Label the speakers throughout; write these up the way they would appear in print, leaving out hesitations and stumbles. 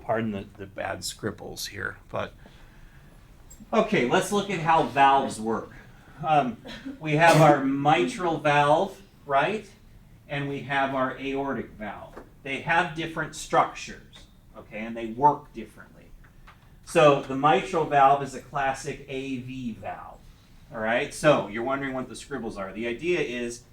Speaker 1: Pardon the bad scribbles here, but okay, let's look at how valves work. We have our mitral valve, right? And we have our aortic valve. They have different structures, okay, and they work differently. So the mitral valve is a classic AV valve, all right? So you're wondering what the scribbles are. The idea is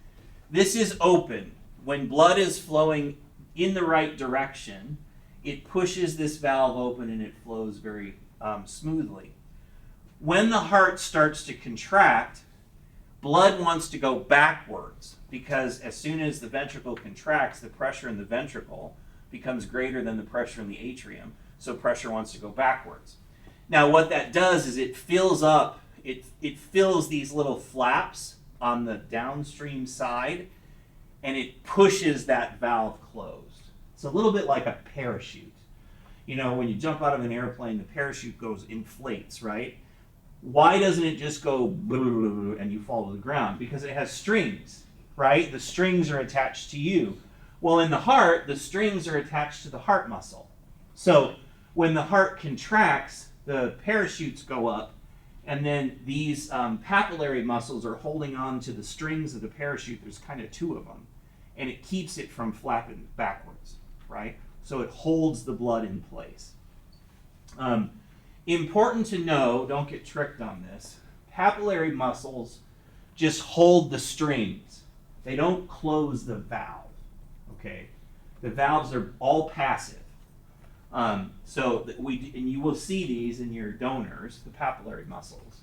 Speaker 1: this is open. When blood is flowing in the right direction, it pushes this valve open and it flows very smoothly. When the heart starts to contract, blood wants to go backwards because as soon as the ventricle contracts, the pressure in the ventricle becomes greater than the pressure in the atrium, so pressure wants to go backwards. Now what that does is it fills up, it fills these little flaps on the downstream side, and it pushes that valve closed. It's a little bit like a parachute. You know, when you jump out of an airplane, the parachute inflates, right? Why doesn't it just go and you fall to the ground? Because it has strings, right? The strings are attached to you. Well, in the heart, the strings are attached to the heart muscle. So when the heart contracts, the parachutes go up, and then these papillary muscles are holding on to the strings of the parachute. There's kind of two of them, and it keeps it from flapping backwards, right? So it holds the blood in place. Important to know, don't get tricked on this, papillary muscles just hold the strings. They don't close the valve, okay? The valves are all passive. And you will see these in your donors, the papillary muscles.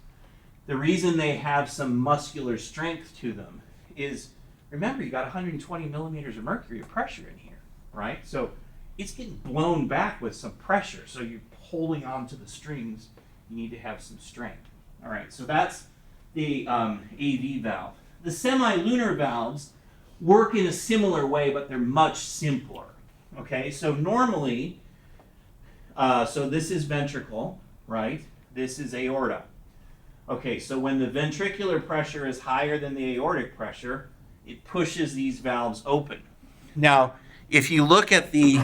Speaker 1: The reason they have some muscular strength to them is, remember, you got 120 millimeters of mercury of pressure in here, right? So it's getting blown back with some pressure. So you're holding on to the strings. You need to have some strength. All right, so that's the AV valve. The semilunar valves work in a similar way, but they're much simpler. Okay, so normally, so this is ventricle, right? This is aorta. Okay, so when the ventricular pressure is higher than the aortic pressure, it pushes these valves open. Now, if you look at the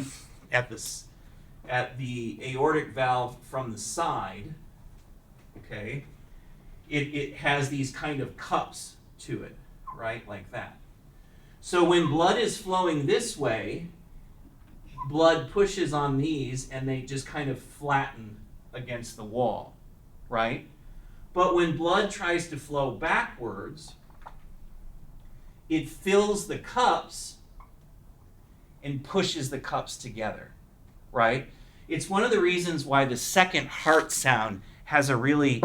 Speaker 1: aortic valve from the side, okay, it has these kind of cups to it, right, like that. So when blood is flowing this way, blood pushes on these and they just kind of flatten against the wall, right? But when blood tries to flow backwards, it fills the cups and pushes the cups together, right? It's one of the reasons why the second heart sound has a really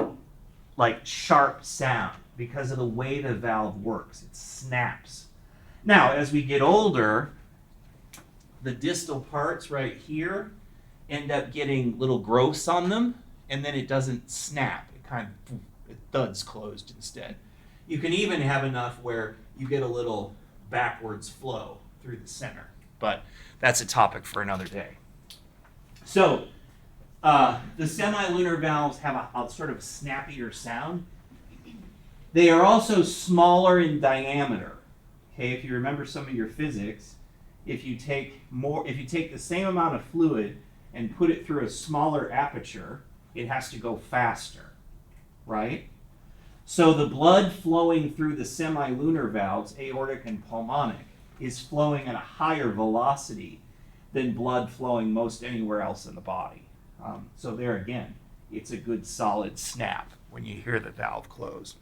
Speaker 1: sharp sound, because of the way the valve works. It snaps. Now, as we get older, the distal parts right here end up getting little growths on them, and then it doesn't snap. It thuds closed instead. You can even have enough where you get a little backwards flow through the center, but that's a topic for another day. So the semilunar valves have a sort of snappier sound. They are also smaller in diameter. Okay, if you remember some of your physics, if you take the same amount of fluid and put it through a smaller aperture, it has to go faster, right? So the blood flowing through the semilunar valves, aortic and pulmonic, is flowing at a higher velocity than blood flowing most anywhere else in the body. So there again, it's a good solid snap when you hear the valve close.